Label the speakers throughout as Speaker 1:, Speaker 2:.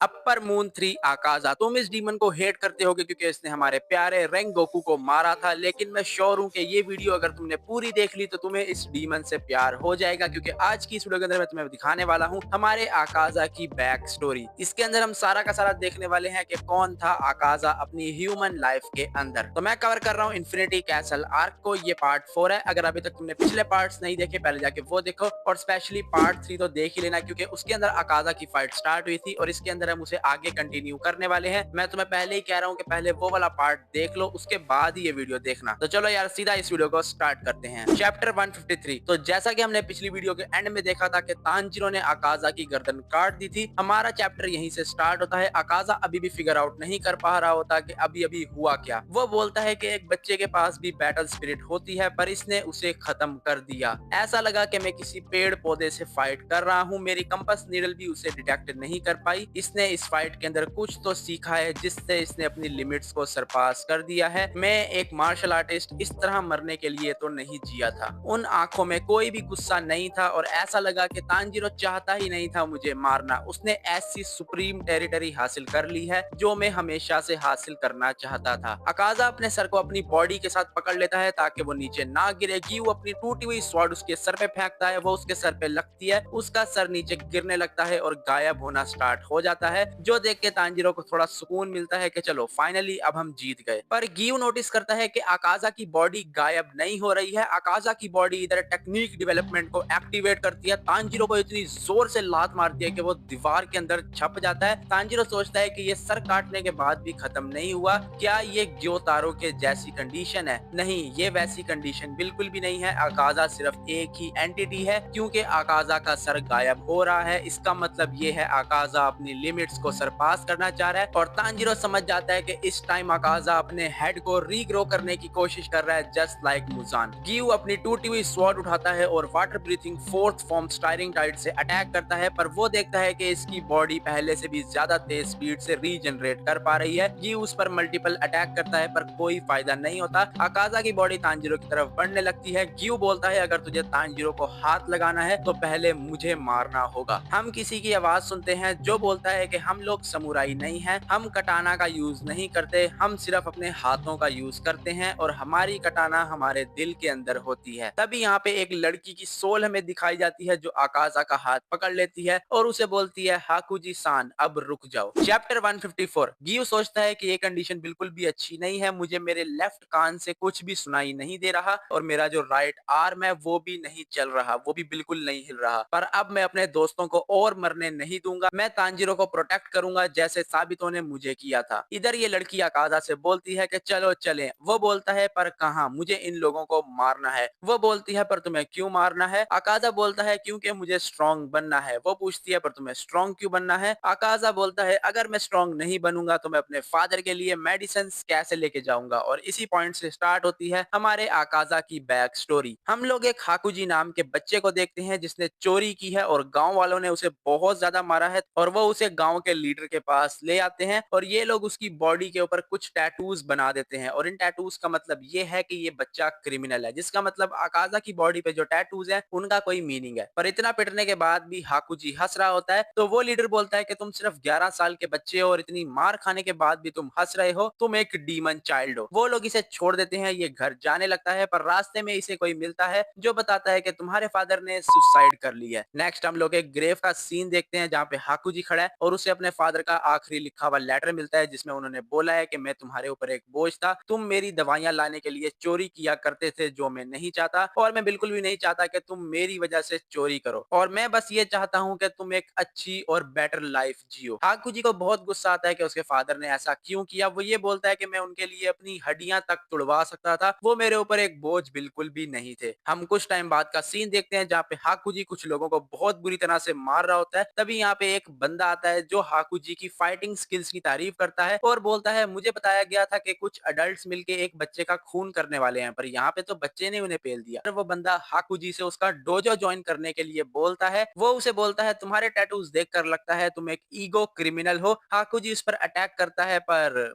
Speaker 1: Upper moon 3 आकाज़ा। तुम इस demon को हेट करते होगे क्योंकि इसने हमारे प्यारे रेंगोकू को मारा था, लेकिन मैं श्योर हूँ कि ये वीडियो अगर तुमने पूरी देख ली तो तुम्हें इस डीमन से प्यार हो जाएगा, क्योंकि आज की इस वीडियो के अंदर मैं तुम्हें दिखाने वाला हूँ हमारे आकाज़ा की बैक स्टोरी। इसके अंदर हम सारा का सारा देखने वाले हैं कि कौन था आकाज़ा अपनी ह्यूमन लाइफ के अंदर। तो मैं कवर कर रहा हूँ इन्फिनिटी कैसल आर्क को। ये पार्ट 4 है। अगर अभी तक तुमने पिछले पार्ट्स नहीं देखे, पहले जाके वो देखो, और स्पेशली पार्ट 3 तो देख ही लेना, क्योंकि उसके अंदर आकाज़ा की फाइट स्टार्ट हुई थी और इसके अंदर हम उसे आगे कंटिन्यू करने वाले हैं। मैं तुम्हें पहले ही कह रहा हूँ कि पहले वो वाला पार्ट देख लो, उसके बाद ही ये वीडियो देखना। तो चलो यार, सीधा इस वीडियो को स्टार्ट करते हैं। चैप्टर 153। तो जैसा कि हमने पिछली वीडियो के एंड में देखा था कि तानजीरो ने आकाज़ा की गर्दन काट दी थी, हमारा चैप्टर यहीं से स्टार्ट होता है। आकाज़ा अभी भी फिगर आउट नहीं कर पा रहा होता कि अभी अभी हुआ क्या। वो बोलता है कि एक बच्चे के पास भी बैटल स्पिरिट होती है, पर इसने उसे खत्म कर दिया। ऐसा लगा कि मैं किसी पेड़ पौधे से फाइट कर रहा हूँ। मेरी कंपास नीडल भी उसे डिटेक्ट नहीं कर पाई। इसने इस फाइट के अंदर कुछ तो सीखा है जिससे इसने अपनी लिमिट्स को सरपास कर दिया है। मैं एक मार्शल आर्टिस्ट इस तरह मरने के लिए तो नहीं जिया था। उन आंखों में कोई भी गुस्सा नहीं था और ऐसा लगा कि तानजीरो चाहता ही नहीं था मुझे मारना। उसने ऐसी सुप्रीम टेरिटरी हासिल कर ली है जो मैं हमेशा से हासिल करना चाहता था। अकाज़ा अपने सर को अपनी बॉडी के साथ पकड़ लेता है ताकि वो नीचे ना गिरे। गियू अपनी टूटी हुई स्वॉर्ड उसके सर पे फेंकता है, वो उसके सर पे लगती है, उसका सर नीचे गिरने लगता है और गायब होना स्टार्ट हो जाता है, जो देख के तानजीरो को थोड़ा सुकून मिलता है कि चलो फाइनली अब हम जीत गए। पर गियू नोटिस करता है कि आकाज़ा की बॉडी गायब नहीं हो रही है। आकाज़ा की बॉडी इधर टेक्निक डेवलपमेंट को एक्टिवेट करती है। तानजीरो को इतनी जोर से लात मारती है कि वो दीवार के अंदर छप जाता है। तानजीरो सोचता है कि ये सर काटने के बाद भी खत्म नहीं हुआ। क्या ये ग्योतारो के जैसी कंडीशन है? नहीं, ये वैसी कंडीशन बिल्कुल भी नहीं है। आकाज़ा सिर्फ एक ही एंटिटी है। क्योंकि आकाज़ा का सर गायब हो रहा है, इसका मतलब ये है आकाज़ा अपनी लिमिट्स को सरपास करना चाह रहा है। और तानजीरो समझ जाता है कि इस टाइम आकाज़ा अपने हेड को रीग्रो करने की कोशिश कर रहा है, जस्ट लाइक मुजान। गियू अपनी टूटी हुई स्वॉर्ड उठाता है और water breathing fourth form striking tide से अटैक करता है, पर वो देखता है कि इसकी बॉडी पहले से भी ज्यादा तेज स्पीड से रीजनरेट कर पा रही है। गियू उस पर मल्टीपल अटैक करता है पर कोई फायदा नहीं होता। आकाज़ा की बॉडी तानजीरो की तरफ बढ़ने लगती है। गियू बोलता है अगर तुझे तानजीरो को हाथ लगाना है तो पहले मुझे मारना होगा। हम किसी की आवाज सुनते हैं जो बोलता है कि हम लोग समुराई नहीं हैं, हम कटाना का यूज नहीं करते, हम सिर्फ अपने हाथों का यूज करते हैं और हमारी कटाना हमारे दिल के अंदर होती है। तभी यहाँ पे एक लड़की की सोल हमें दिखाई जाती है जो आकाज़ा का हाथ पकड़ लेती है और उसे बोलती है हाकुजी सान अब रुक जाओ। चैप्टर 154। गियू सोचता है कि ये कंडीशन बिल्कुल भी अच्छी नहीं है। मुझे मेरे लेफ्ट कान से कुछ भी सुनाई नहीं दे रहा और मेरा जो राइट आर्म है वो भी नहीं चल रहा, वो भी बिल्कुल नहीं हिल रहा। पर अब मैं अपने दोस्तों को और मरने नहीं दूंगा। मैं तानजीरो को प्रोटेक्ट करूंगा जैसे साबितों ने मुझे किया था। इधर ये लड़की आकाज़ा से बोलती है कि चलो चलें। वो बोलता है पर कहां, मुझे इन लोगों को मारना है। वो बोलती है पर तुम्हें क्यों मारना है? आकाज़ा बोलता है क्योंकि मुझे स्ट्रॉन्ग बनना है। वो पूछती है पर तुम्हें स्ट्रॉन्ग क्यों बनना है? आकाज़ा बोलता है अगर मैं स्ट्रॉन्ग नहीं बनूंगा तो मैं अपने फादर के लिए मेडिसिन कैसे लेके जाऊंगा। और इसी पॉइंट से स्टार्ट होती है हमारे आकाज़ा की बैक स्टोरी। हम लोग एक हाकुजी नाम के बच्चे को देखते हैं जिसने चोरी की है और गांव वालों ने उसे बहुत ज्यादा मारा है और वो उसे गांव के लीडर के पास ले आते हैं और ये लोग उसकी बॉडी के ऊपर कुछ टैटूज बना देते हैं। और इन टैटूज का मतलब ये है कि ये बच्चा क्रिमिनल है, जिसका मतलब आकाज़ा की बॉडी पे जो टैटूज है उनका कोई मीनिंग है। पर इतना पिटने के बाद भी हाकुजी हंस रहा होता है, तो वो लीडर बोलता है कि तुम सिर्फ 11 साल के बच्चे हो और इतनी मार खाने के बाद भी तुम हंस रहे हो, तुम एक डीमन चाइल्ड हो। वो लोग इसे छोड़ देते हैं। ये घर जाने लगता है पर रास्ते में इसे कोई मिलता है जो बताता है कि तुम्हारे फादर ने सुसाइड कर ली है। नेक्स्ट हम लोग एक ग्रेव का सीन देखते हैं जहाँ पे हाकुजी खड़ा है और उसे अपने फादर का आखिरी लिखा हुआ लेटर मिलता है जिसमें उन्होंने बोला है कि मैं तुम्हारे ऊपर एक बोझ था, तुम मेरी दवाइयां लाने के लिए चोरी किया करते थे जो मैं नहीं चाहता और मैं बिल्कुल भी नहीं चाहता कि तुम मेरी वजह से चोरी करो, और मैं बस ये चाहता हूँ कि तुम एक अच्छी और बेटर लाइफ जियो। हाकुजी को बहुत गुस्सा आता है कि उसके फादर ने ऐसा क्यों किया। वो ये बोलता है कि मैं उनके लिए अपनी हड्डियां तक तुड़वा सकता था, वो मेरे ऊपर एक बोझ बिल्कुल भी नहीं थे। हम कुछ टाइम बाद का सीन देखते हैं जहाँ पे हाकुजी कुछ लोगों को बहुत बुरी तरह से मार रहा होता है। तभी यहाँ पे एक बंदा आता है जो हाकुजी की फाइटिंग स्किल्स की तारीफ करता है और बोलता है मुझे बताया गया था कि कुछ अडल्ट्स मिलके एक बच्चे का खून करने वाले हैं, पर यहाँ पे तो बच्चे ने उन्हें पेल दिया। वो बंदा हाकुजी से उसका डोजो ज्वाइन करने के लिए बोलता है। वो उसे बोलता है तुम्हारे टैटूज देखकर लगता है तुम एक ईगो क्रिमिनल हो। हाकुजी उस पर अटैक करता है पर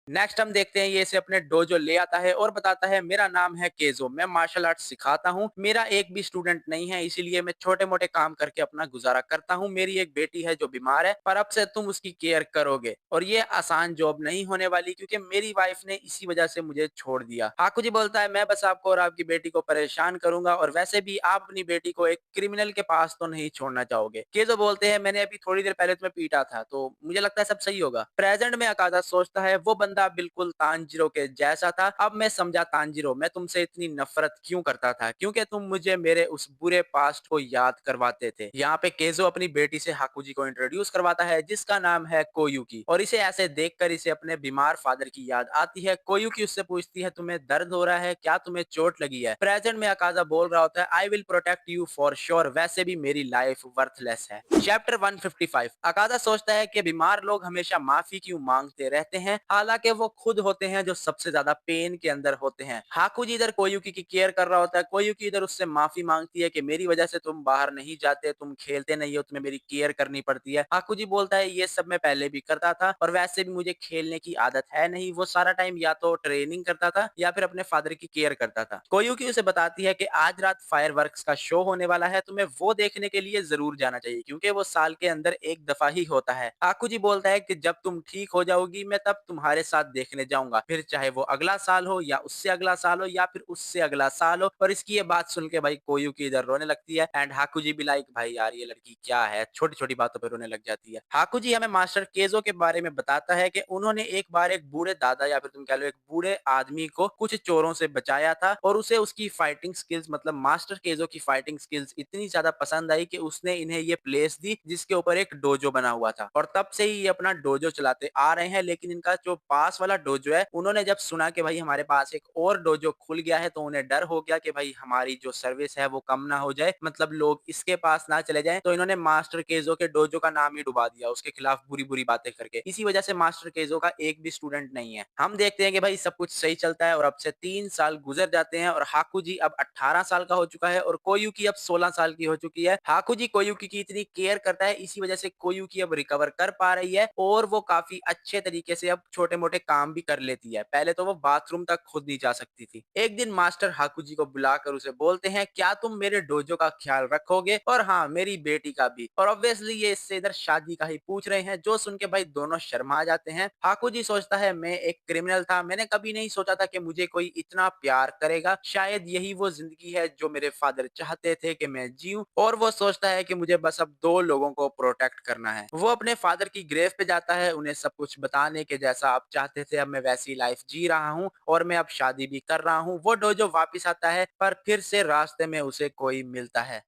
Speaker 1: नेक्स्ट हम देखते हैं ये इसे अपने डोजो ले आता है और बताता है मेरा नाम है केजो, मैं मार्शल आर्ट सिखाता हूँ, मेरा एक भी स्टूडेंट नहीं है, इसीलिए मैं छोटे मोटे काम करके अपना गुजारा करता हूँ। मेरी एक बेटी है जो बीमार है, पर अब से तुम उसकी केयर करोगे और ये आसान जॉब नहीं होने वाली क्योंकि मेरी वाइफ ने इसी वजह से मुझे छोड़ दिया। हाकुजी बोलता है मैं बस आपको और आपकी बेटी को परेशान करूंगा और वैसे भी आप अपनी बेटी को एक क्रिमिनल के पास तो नहीं छोड़ना चाहोगे। केजो बोलते हैं मैंने अभी थोड़ी देर पहले तुम्हें पीटा था तो मुझे लगता है सब सही होगा। प्रेजेंट में अकाजा सोचता है वो बंदा बिल्कुल तांजीरो के जैसा था। अब मैं समझा तांजीरो, मैं तुमसे इतनी नफरत क्यों करता था, क्योंकि तुम मुझे मेरे उस बुरे पास्ट को याद करवाते थे। यहाँ पे केजो अपनी बेटी से हाकुजी को इंट्रोड्यूस करवाता है जिसका नाम है कोयुकी और इसे ऐसे देखकर इसे अपने बीमार फादर की याद आती है। कोयुकी उससे पूछती है तुम्हें दर्द हो रहा है क्या, तुम्हें चोट लगी है। प्रेजेंट में अकाजा बोल रहा होता है I will protect you for sure, वैसे भी मेरी लाइफ वर्थलेस है। चैप्टर 155। अकादा सोचता है कि बीमार लोग हमेशा माफी क्यों मांगते रहते हैं, हालांकि वो खुद होते हैं जो सबसे ज्यादा पेन के अंदर होते हैं। हाकुजी इधर कोयुकी की केयर कर रहा होता है, कोयुकी इधर उससे माफी मांगती है कि मेरी वजह से तुम बाहर नहीं जाते, तुम खेलते नहीं हो, तुम्हें मेरी केयर करनी पड़ती है। हाकुजी बोलता है ये सब मैं पहले भी करता था और वैसे भी मुझे खेलने की आदत है नहीं, वो सारा टाइम या तो ट्रेनिंग करता था या फिर अपने फादर की केयर करता था। कोयुकी उसे बताती है कि आज रात फायरवर्क्स का शो होने वाला है, तुम्हें वो देखने के लिए जरूर जाना चाहिए क्योंकि वो साल के अंदर एक दफा ही होता है। हाकुजी बोलता है कि जब तुम ठीक हो जाओगी मैं तब तुम्हारे साथ देखने जाऊंगा, फिर चाहे वो अगला साल हो या उससे अगला साल हो या फिर उससे अगला साल हो। और इसकी ये बात सुन के भाई कोयुकी इधर रोने लगती है एंड हाकुजी भी लाइक भाई यार ये लड़की क्या है, छोटी छोटी बातों पर रोने लग जाती है। हाकुजी हमें मास्टर केजो के बारे में बताता है कि उन्होंने एक बार एक बूढ़े दादा या फिर तुम कह लो एक बूढ़े आदमी को कुछ चोरों से बचाया था और उसे उसकी फाइटिंग स्किल्स मतलब मास्टर केजो की फाइटिंग स्किल्स इतनी ज्यादा पसंद आई कि उसने इन्हें ये प्लेस दी जिसके ऊपर एक डोजो बना हुआ था और तब से ही ये अपना डोजो चलाते आ रहे हैं। लेकिन इनका जो पास वाला डोजो है, उन्होंने जब सुना कि भाई हमारे पास एक और डोजो खुल गया है तो उन्हें डर हो गया कि भाई हमारी जो सर्विस है वो कम ना हो जाए, मतलब लोग इसके पास ना चले जाएं, तो इन्होंने मास्टर केजो के डोजो का नाम ही डुबा दिया उसके खिलाफ बुरी बुरी बातें करके। इसी वजह से मास्टर केजो का एक भी स्टूडेंट नहीं है। हम देखते हैं कि भाई सब कुछ सही चलता है और अब से 3 साल गुजर जाते हैं और हाकुजी अब 18 साल का हो चुका है और कोयुकी अब 16 साल की हो चुकी है। हाकुजी कोयुकी की इतनी केयर करता है, इसी वजह से कोयुकी अब रिकवर कर पा रही है और वो काफी अच्छे तरीके से अब छोटे मोटे काम भी कर लेती है। पहले तो वो बाथरूम तक खुद नहीं जा सकती थी। एक दिन मास्टर हाकुजी को बुलाकर उसे बोलते हैं क्या तुम मेरे डोजो का ख्याल रखोगे और हाँ मेरी बेटी का भी। और ऑब्वियसली ये इससे इधर शादी का ही पूछ रहे हैं, जो सुन के भाई दोनों शर्मा जाते हैं। हाकुजी सोचता है मैं एक क्रिमिनल था, मैंने कभी नहीं सोचा था कि मुझे कोई इतना प्यार करेगा, शायद यही वो जिंदगी है जो मेरे फादर चाहते थे कि मैं जीऊं। और वो सोचता है कि मुझे बस अब 2 लोगों को प्रोटेक्ट करना है। वो अपने फादर की ग्रेव पे जाता है उन्हें सब कुछ बताने के जैसा आप चाहते थे अब मैं वैसी लाइफ जी रहा हूँ और मैं अब शादी भी कर रहा हूँ। वो डोजो वापिस आता है पर फिर से रास्ते में उसे कोई मिलता है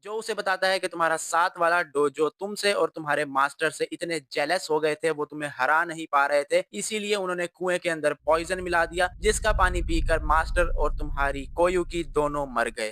Speaker 1: जो उसे बताता है कि तुम्हारा साथ वाला डोजो तुमसे और तुम्हारे मास्टर से इतने जेलस हो गए थे, वो तुम्हें हरा नहीं पा रहे थे, इसीलिए उन्होंने कुएं के अंदर पॉइजन मिला दिया जिसका पानी पीकर मास्टर और तुम्हारी कोयुकी दोनों मर गए।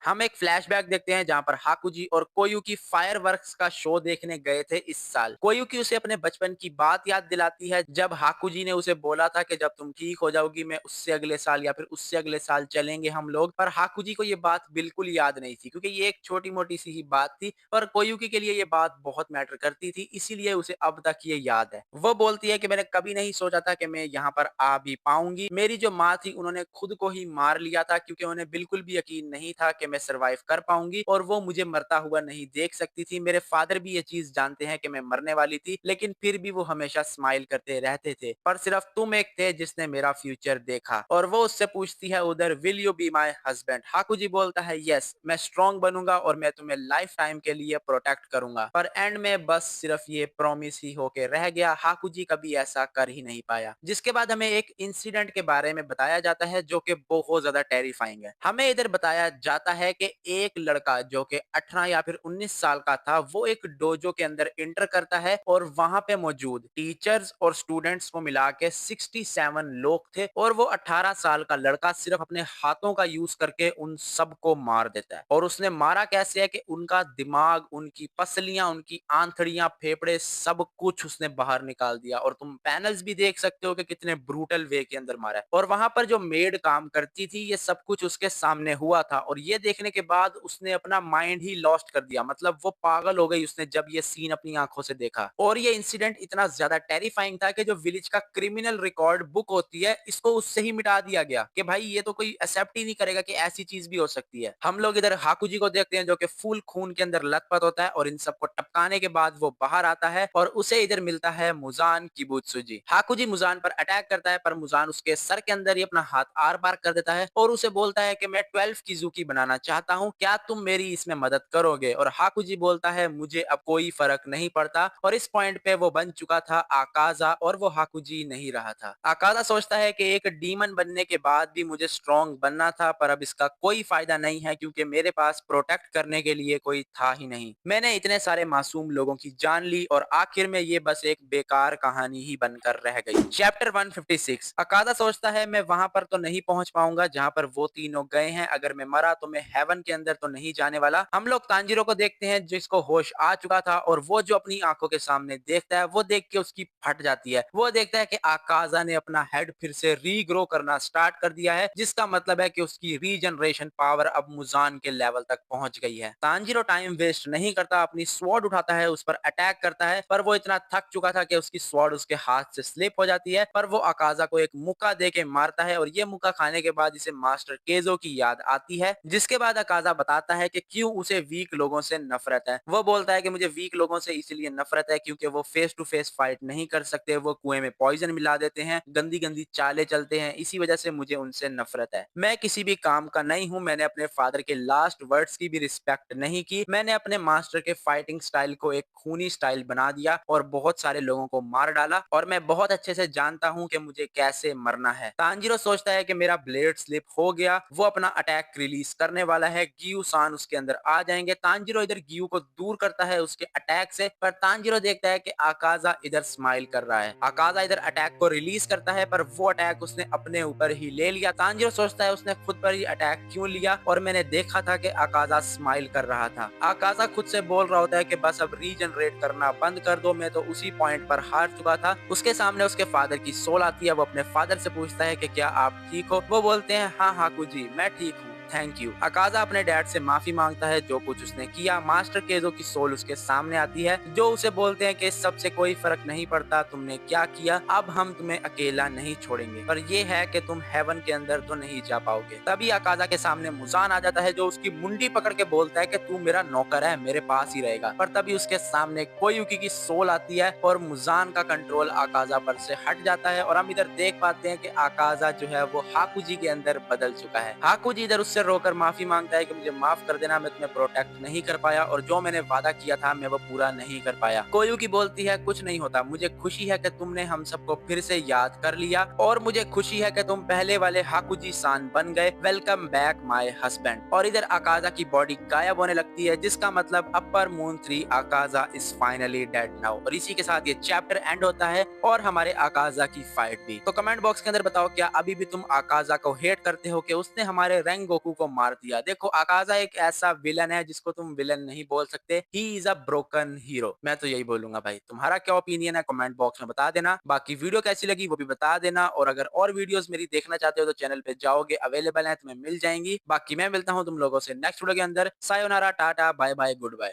Speaker 1: हम एक फ्लैशबैक देखते हैं जहां पर हाकुजी और कोयुकी फायरवर्क्स का शो देखने गए थे इस साल। कोयुकी उसे अपने बचपन की बात याद दिलाती है जब हाकुजी ने उसे बोला था कि जब तुम ठीक हो जाओगी मैं उससे अगले साल या फिर उससे अगले साल चलेंगे हम लोग। पर हाकुजी को ये बात बिल्कुल याद नहीं थी क्योंकि ये एक छोटी मोटी सी ही बात थी, पर कोयुकी के लिए ये बात बहुत मैटर करती थी, इसीलिए उसे अब तक ये याद है। वो बोलती है कि मैंने कभी नहीं सोचा था कि मैं यहाँ पर आ भी पाऊंगी। मेरी जो माँ थी उन्होंने खुद को ही मार लिया था क्योंकि उन्हें बिल्कुल भी यकीन नहीं था कि मैं सरवाइव कर पाऊंगी और वो मुझे मरता हुआ नहीं देख सकती थी। मेरे फादर भी ये चीज जानते हैं कि मैं मरने वाली थी, लेकिन फिर भी वो हमेशा स्माइल करते रहते थे। पर सिर्फ तुम एक थे जिसने मेरा फ्यूचर देखा। और वो उससे पूछती है उधर will you be my husband. हाकुजी बोलता है यस, मैं स्ट्रॉन्ग बनूंगा और मैं तुम्हें लाइफ टाइम के लिए प्रोटेक्ट करूंगा। पर एंड में बस सिर्फ ये प्रॉमिस ही होके रह गया, हाकुजी कभी ऐसा कर ही नहीं पाया। जिसके बाद हमें एक इंसिडेंट के बारे में बताया जाता है जो कि बहुत ज्यादा टेरिफाइंग है। हमें इधर बताया जाता है कि एक लड़का जो कि 18 या फिर 19 साल का था, वो एक डोजो के अंदर इंटर करता है और वहां पे मौजूद टीचर्स और स्टूडेंट्स को मिला के 67 लोग थे और वो 18 साल का लड़का सिर्फ अपने हाथों का यूज करके उन सबको मार देता है। और उसने मारा कैसे है कि उनका दिमाग, उनकी पसलियां, उनकी आंतड़ियां, फेफड़े सब कुछ उसने बाहर निकाल दिया। और तुम पैनल्स भी देख सकते हो कि कितने ब्रूटल वे के अंदर मारा है। और वहां पर जो मेड काम करती थी ये सब कुछ उसके सामने हुआ था और ये देखने के बाद उसने अपना माइंड ही लॉस्ट कर दिया, मतलब वो पागल हो गई उसने जब ये सीन अपनी आंखों से देखा। और ये इंसिडेंट इतना ज्यादा टेरिफाइंग था कि जो विलेज का क्रिमिनल रिकॉर्ड बुक होती है, इसको उससे ही मिटा दिया गया कि भाई ये तो कोई एक्सेप्ट ही नहीं करेगा कि ऐसी चीज भी हो सकती है। हम लोग इधर हाकुजी को देखते हैं जो कि फुल खून के अंदर लथपथ होता है और इन सबको टपकाने के बाद वो बाहर आता है और उसे इधर मिलता है मुजान किबुत्सुजी। हाकुजी मुजान पर अटैक करता है पर मुजान उसके सर के अंदर ही अपना हाथ आर पार कर देता है और उसे बोलता है कि मैं 12 किजुकी बनाना चाहता हूँ, क्या तुम मेरी इसमें मदद करोगे? और हाकुजी बोलता है मुझे अब कोई फर्क नहीं पड़ता। और इस पॉइंट पे वो बन चुका था आकाजा और वो हाकुजी नहीं रहा था। आकाजा सोचता है कि एक डीमन बनने के बाद भी मुझे स्ट्रॉन्ग बनना था, पर अब इसका कोई फायदा नहीं है क्योंकि मेरे पास प्रोटेक्ट करने के लिए कोई था ही नहीं। मैंने इतने सारे मासूम लोगों की जान ली और आखिर में ये बस एक बेकार कहानी ही बनकर रह गई। चैप्टर 156। अकादा सोचता है मैं वहां पर तो नहीं पहुंच पाऊंगा जहां पर वो तीनों गए हैं, अगर मैं मरा तो मैं हेवन के अंदर तो नहीं जाने वाला। हम लोग तांजीरो को देखते हैं जिसको होश आ चुका था और वो जो अपनी आंखों के सामने देखता है वो देख के उसकी फट जाती है। वो देखता है कि आकाजा ने अपना हेड फिर से रीग्रो करना स्टार्ट कर दिया है, जिसका मतलब है कि उसकी रीजनरेशन पावर अब मुजान के लेवल तक पहुंच गई है। तांजीरो टाइम वेस्ट नहीं करता, अपनी स्वॉर्ड उठाता है, उस पर अटैक करता है, पर वो इतना थक चुका था कि उसकी स्वॉर्ड उसके हाथ से स्लिप हो जाती है। पर वो अकाजा को एक मुक्का दे के मारता है और ये मुक्का खाने के बाद इसे मास्टर केजो की याद आती है, जिसके बाद अकाजा बताता है कि क्यों उसे वीक लोगों से नफरत है। वो बोलता है कि मुझे वीक लोगों से इसलिए नफरत है क्योंकि वो फेस टू फेस फाइट नहीं कर सकते, वो कुएं में पॉइजन मिला देते हैं, गंदी गंदी चालें चलते हैं, इसी वजह से मुझे उनसे नफरत है। मैं किसी भी काम का नहीं हूं, मैंने अपने फादर के लास्ट वर्ड्स की भी रिस्पेक्ट नहीं की, मैंने अपने मास्टर के फाइटिंग स्टाइल को एक खूनी स्टाइल बना दिया और बहुत सारे लोगों को मार डाला और मैं बहुत अच्छे से जानता हूं कि मुझे कैसे मरना है। तांजीरो सोचता है कि मेरा ब्लेड स्लिप हो गया, वो अपना अटैक रिलीज करने वाला है, गियू सान उसके अंदर आ जाएंगे। तांजीरो इधर गियू को दूर करता है उसके अटैक से, पर तांजीरो देखता है कि आकाजा इधर स्माइल कर रहा है। आकाजा इधर अटैक को रिलीज करता है पर वो अटैक उसने अपने ऊपर ही ले लिया। तांजीरो सोचता है उसने खुद पर ही अटैक क्यों लिया और मैंने देखा था कि आकाजा स्माइल कर रहा था। आकाजा खुद से बोल रहा होता है कि बस अब रीजनरेट करना बंद कर दो, मैं तो उसी पॉइंट पर हार चुका था। उसके सामने उसके फादर की सोल आती है, वो अपने फादर से पूछता है कि क्या आप ठीक हो? वो बोलते हैं हाँ हाकुजी मैं ठीक हूँ, थैंक यू। अकाजा अपने डैड से माफी मांगता है जो कुछ उसने किया। मास्टर केजो की सोल उसके सामने आती है जो उसे बोलते हैं कि इस सब से कोई फर्क नहीं पड़ता, तुमने क्या किया, अब हम तुम्हें अकेला नहीं छोड़ेंगे, पर ये है कि तुम हेवन के अंदर तो नहीं जा पाओगे। तभी अकाजा के सामने मुजान आ जाता है जो उसकी मुंडी पकड़ के बोलता है कि तू मेरा नौकर है, मेरे पास ही रहेगा। पर तभी उसके सामने कोयुकी की सोल आती है और मुजान का कंट्रोल आकाजा पर से हट जाता है और हम इधर देख पाते हैं कि आकाजा जो है वो हाकुजी के अंदर बदल चुका है। हाकुजी इधर उससे रोकर माफी मांगता है कि मुझे माफ कर देना, मैं तुम्हें प्रोटेक्ट नहीं कर पाया और जो मैंने वादा किया था मैं वो पूरा नहीं कर पाया। कोयुकी बोलती है कुछ नहीं होता, मुझे खुशी है कि तुमने हम सबको फिर से याद कर लिया और मुझे खुशी है कि तुम पहले वाले हाकुजी सान बन गए, वेलकम बैक माय हस्बैंड। और इधर आकाजा की बॉडी गायब होने लगती है, जिसका मतलब upper moon 3 Akaza is finally dead now. और इसी के साथ ये चैप्टर एंड होता है और हमारे आकाजा की फाइट भी। तो कमेंट बॉक्स के अंदर बताओ क्या अभी भी तुम आकाजा को हेट करते हो कि उसने हमारे रेंगोकू को मार दिया। देखो आकाजा एक ऐसा विलन है जिसको तुम विलन नहीं बोल सकते, he is a broken hero. मैं तो यही बोलूंगा भाई, तुम्हारा क्या ओपिनियन है कमेंट बॉक्स में बता देना। बाकी वीडियो कैसी लगी वो भी बता देना और अगर और वीडियोस मेरी देखना चाहते हो तो चैनल पे जाओगे, अवेलेबल है, तुम्हें मिल जाएंगी। बाकी मैं मिलता हूँ तुम लोगों से नेक्स्ट वीडियो के अंदर। सायोनारा, टाटा, बाय बाय, गुड बाय।